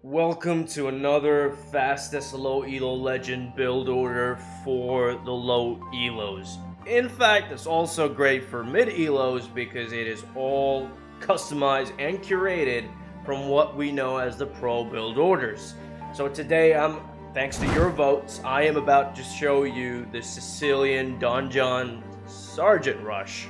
Welcome to another fastest low elo legend build order for the low elos. In fact, it's also great for mid elos because it is all customized and curated from what we know as the pro build orders. So today, thanks to your votes, I am about to show you the Sicilian Donjon Sergeant Rush.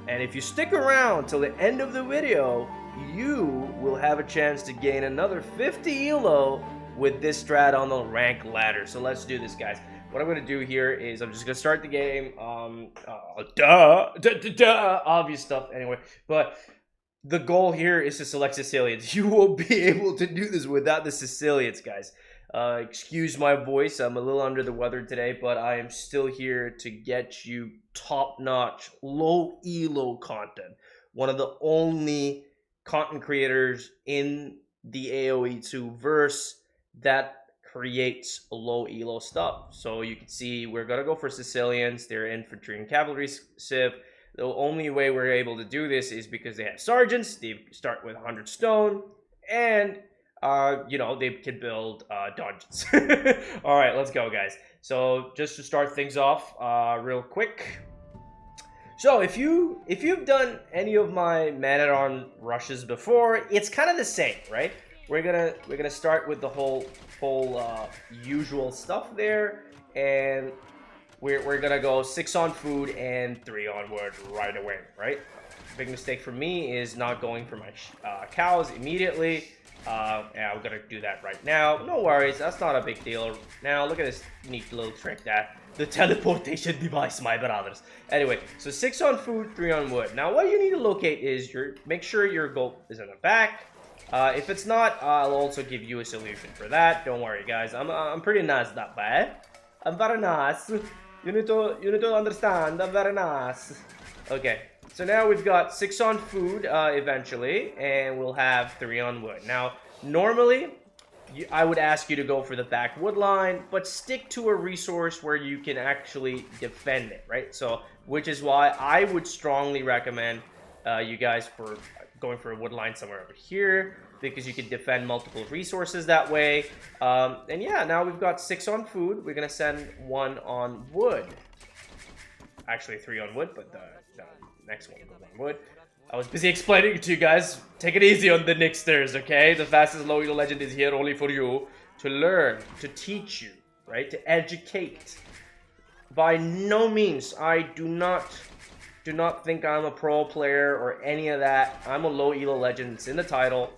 And if you stick around till the end of the video, you will have a chance to gain another 50 elo with this strat on the rank ladder. So let's do this, guys. What I'm going to do here is I'm just going to start the game. Obvious stuff anyway. But the goal here is to select Sicilians. You won't be able to do this without the Sicilians, guys. Excuse my voice. I'm a little under the weather today, but I am still here to get you top-notch, low elo content. One of the only content creators in the AoE2 verse that creates low elo stuff. So you can see we're gonna go for Sicilians. They're infantry and cavalry civ. The only way we're able to do this is because they have sergeants. They start with 100 stone, and they can build dungeons. All right, let's go, guys. So just to start things off, real quick. So if you've done any of my Man-at-Arms rushes before, it's kind of the same, right? We're gonna start with the whole usual stuff there, and we're gonna go 6 on food and 3 on wood right away, right? Big mistake for me is not going for my cows immediately. Yeah, I'm gonna do that right now. No worries, that's not a big deal. Now look at this neat little trick, that the teleportation device, my brothers. Anyway, so 6 on food, 3 on wood. Now what you need to locate is make sure your goal is in the back. If it's not, I'll also give you a solution for that. Don't worry, guys. I'm pretty nice that bad. I'm very nice. You need to understand. I'm very nice. Okay. So now we've got 6 on food eventually, and we'll have 3 on wood. Now, normally, I would ask you to go for the back wood line, but stick to a resource where you can actually defend it, right? So, which is why I would strongly recommend you guys for going for a wood line somewhere over here, because you can defend multiple resources that way. And yeah, now we've got 6 on food. We're going to send 1 on wood. Actually, 3 on wood, but the next one goes on wood. I was busy explaining it to you guys. Take it easy on the Nixters, okay? The fastest low elo legend is here only for you to learn, to teach you, right? To educate. By no means, I do not think I'm a pro player or any of that. I'm a low elo legend. It's in the title.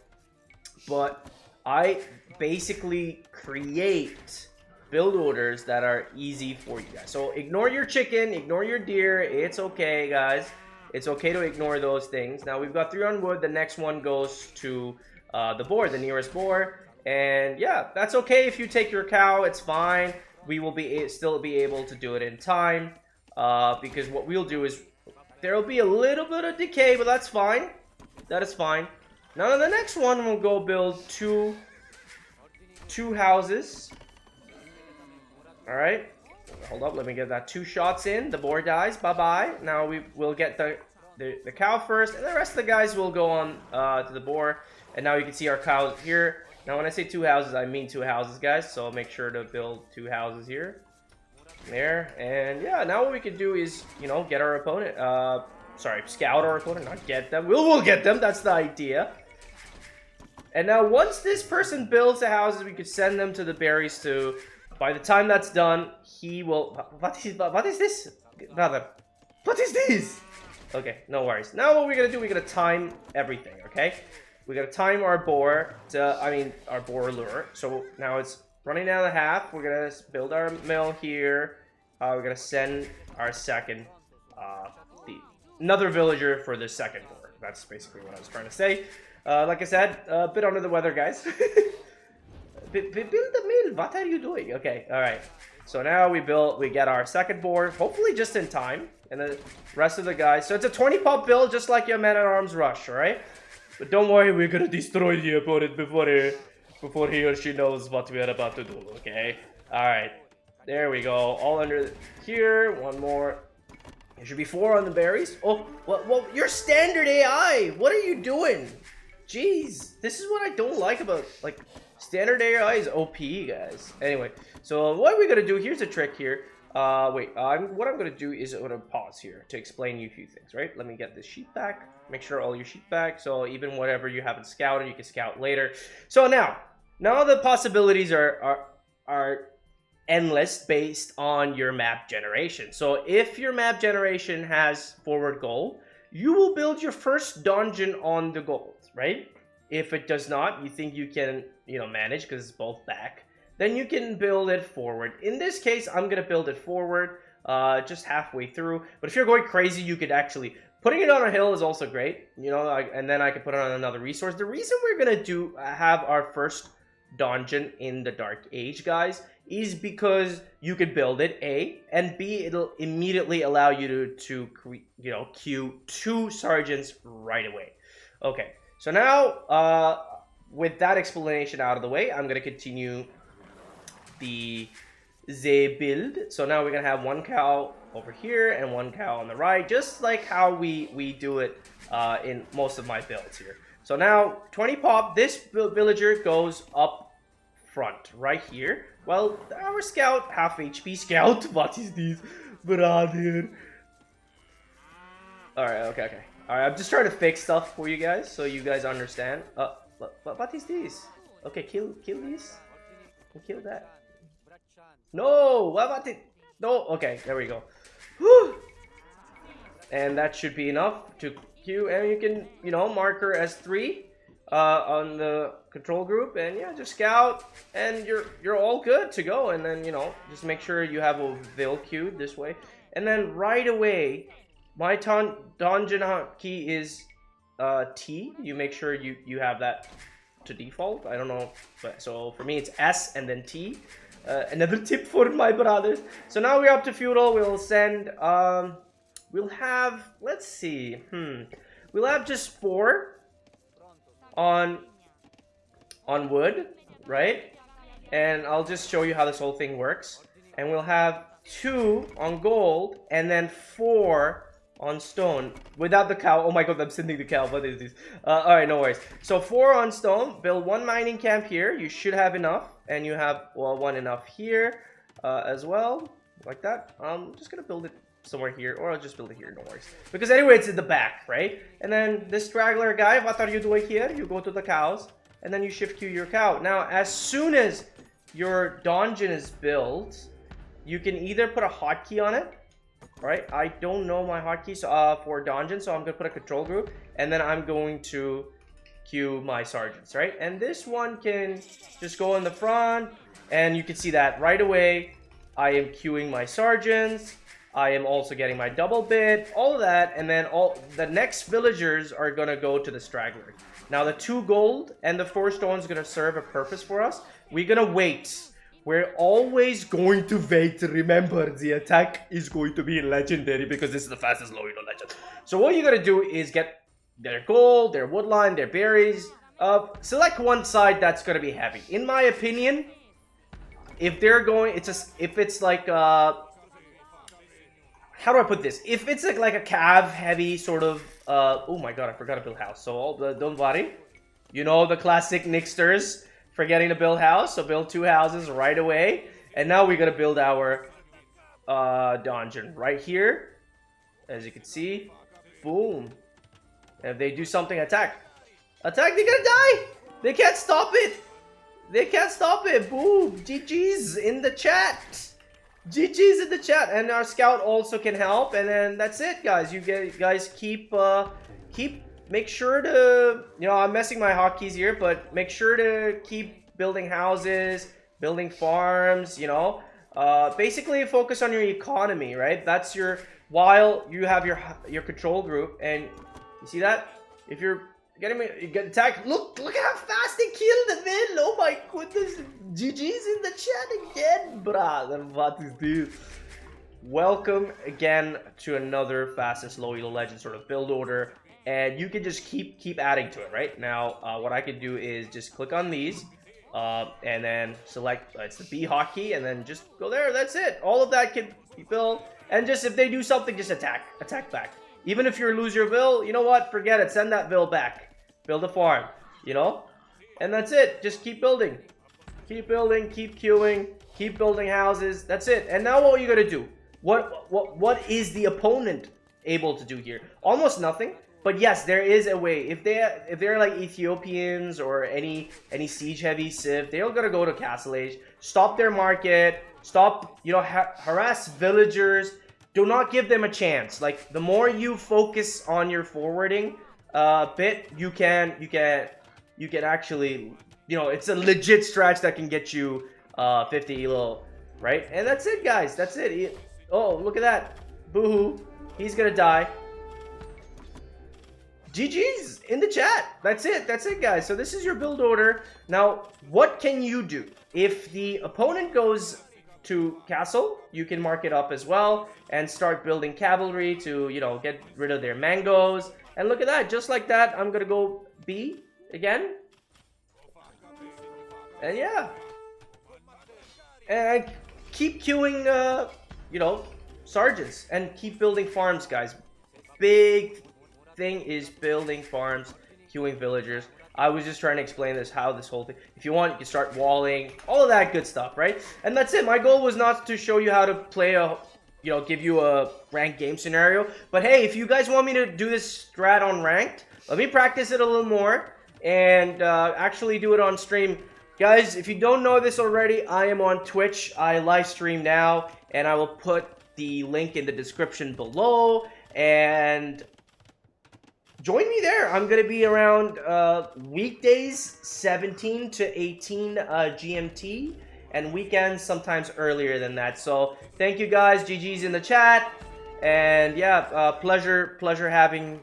But I basically create build orders that are easy for you guys. So ignore your chicken, ignore your deer. It's okay, guys. It's okay to ignore those things. Now we've got 3 on wood. The next one goes to the boar, the nearest boar. And yeah, that's okay if you take your cow. It's fine. We will still be able to do it in time. Because what we'll do is there will be a little bit of decay, but that's fine. That is fine. Now the next one, we'll go build two houses. All right. Hold up, let me get that 2 shots in. The boar dies. Bye-bye. Now we'll get the cow first, and the rest of the guys will go on to the boar. And now you can see our cows here. Now when I say 2 houses, I mean 2 houses, guys. So make sure to build 2 houses here. There. And yeah, now what we can do is, get our opponent. Scout our opponent, not get them. We'll get them. That's the idea. And now once this person builds the houses, we could send them to the berries too. By the time that's done, he will... What is this? Brother, what is this? Okay, no worries. Now what we're going to do, we're going to time everything, okay? We're going to time our boar our boar lure. So now it's running down the half. We're going to build our mill here. We're going to send our second... another villager for the second boar. That's basically what I was trying to say. Like I said, a bit under the weather, guys. Build the mill. What are you doing? Okay, all right. So now we get our second board, hopefully just in time, and the rest of the guys. So it's a 20 pop build, just like your Man-at-Arms rush, all right? But don't worry, we're gonna destroy the opponent before he or she knows what we are about to do. Okay. All right. There we go. All under here. One more. There should be 4 on the berries. Oh, well, your standard AI. What are you doing? Jeez, this is what I don't like about, like, standard AI is OP, guys. Anyway, so what we're gonna do, here's a trick here. What I'm gonna do is I'm gonna pause here to explain you a few things, right? Let me get this sheet back. Make sure all your sheet back, so even whatever you haven't scouted, you can scout later. So now the possibilities are endless based on your map generation. So if your map generation has forward gold, you will build your first donjon on the gold, right? If it does not, you think you can, manage because it's both back, then you can build it forward. In this case, I'm gonna build it forward, just halfway through. But if you're going crazy, you could actually putting it on a hill is also great, and then I can put it on another resource. The reason we're gonna have our first donjon in the Dark Age, guys, is because you could build it, A, and B, it'll immediately allow you to queue 2 sergeants right away. Okay, so now, with that explanation out of the way, I'm gonna continue the build. So now we're gonna have 1 cow over here and 1 cow on the right, just like how we do it in most of my builds here. So now 20 pop, this villager goes up front right here. Well, our scout, half HP scout, what is this, brother? Alright, okay. Alright, I'm just trying to fix stuff for you guys so you guys understand. What is this? Okay, kill this. Kill that. No, what about it? No, okay, there we go. Whew. And that should be enough to queue, and you can, mark her as 3 on the control group, and yeah, just scout, and you're all good to go. And then, just make sure you have a Vil queued this way, and then right away, my donjon key is T. You make sure you have that to default. I don't know, but so for me it's S and then T. Another tip for my brothers. So now we're up to feudal. We'll send we'll have, let's see, we'll have just 4 on wood, right? And I'll just show you how this whole thing works. And we'll have 2 on gold and then 4 on stone without the cow. Oh my god, I'm sending the cow. What is this? Alright, no worries. So 4 on stone. Build 1 mining camp here. You should have enough. And you have, well, 1 enough here as well. Like that. I'm just gonna build it somewhere here, or I'll just build it here, no worries. Because anyway, it's in the back, right? And then this straggler guy, what are you doing here? You go to the cows, and then you shift queue your cow. Now, as soon as your donjon is built, you can either put a hotkey on it, right? I don't know my hotkeys for donjon, so I'm gonna put a control group, and then I'm going to queue my sergeants, right? And this one can just go in the front, and you can see that right away. I am queuing my sergeants. I am also getting my double bit, all of that, and then all the next villagers are gonna go to the straggler. Now the 2 gold and the 4 stones gonna serve a purpose for us. We're gonna wait. We're always going to wait. Remember, the attack is going to be legendary because this is the fastest Low Elo legend. So what you're gonna do is get their gold, their woodline, their berries. Select one side that's gonna be heavy. In my opinion, if they're going, if it's like how do I put this? If it's like a cav heavy sort of, oh my god, I forgot to build house. So don't worry. The classic Nixters forgetting to build house. So build 2 houses right away. And now we're going to build our donjon right here. As you can see, boom. And if they do something, attack. Attack, they're going to die. They can't stop it. They can't stop it. Boom. GG's in the chat. GG's in the chat, and our scout also can help, and then that's it, guys. You guys keep make sure to, I'm messing my hotkeys here, but make sure to keep building houses, building farms, basically focus on your economy, right? That's while you have your control group, and you see that? If you're you get attacked. Look how fast they killed the Vil. Oh my goodness. GG's in the chat again, brother. What is this? Welcome again to another fastest Low Elo legend sort of build order. And you can just keep adding to it, right? Now, what I can do is just click on these. And then select, it's the B hotkey, and then just go there. That's it. All of that can be built. And just if they do something, just attack back. Even if you lose your Vil, you know what? Forget it. Send that Vil back. Build a farm. you know? And that's it. Just keep building. Keep building, keep queuing, keep building houses. That's it. And now what are you gonna do? What is the opponent able to do here? Almost nothing. But yes, there is a way. If they're like Ethiopians or any siege heavy civ, they're gonna go to Castle Age, stop their market, stop, you know, harass villagers. Do not give them a chance. Like, the more you focus on your forwarding bit, you can actually, you know, it's a legit strat that can get you 50 elo, right? And that's it, guys. That's it. Oh, look at that. Boohoo. He's gonna die. GG's in the chat. That's it. That's it, guys. So this is your build order. Now, what can you do? If the opponent goes to castle, you can mark it up as well and start building cavalry to, you know, get rid of their mangoes. And look at that. Just like that, I'm gonna go B again. And yeah. And keep queuing, you know, sergeants. And keep building farms, guys. Big thing is building farms, queuing villagers. I was just trying to explain how this whole thing. If you want, you can start walling, all of that good stuff, right? And that's it. My goal was not to show you how to play a, you know, give you a ranked game scenario. But hey, if you guys want me to do this strat on ranked, let me practice it a little more and actually do it on stream. Guys, if you don't know this already, I am on Twitch. I live stream now, and I will put the link in the description below. And join me there. I'm going to be around weekdays 17 to 18 GMT, and weekends sometimes earlier than that. So thank you guys. GG's in the chat. And yeah, pleasure having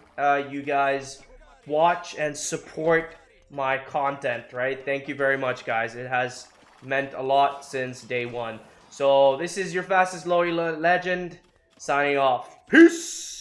you guys watch and support my content, right? Thank you very much, guys. It has meant a lot since day one. So this is your fastest Low Elo legend signing off. Peace.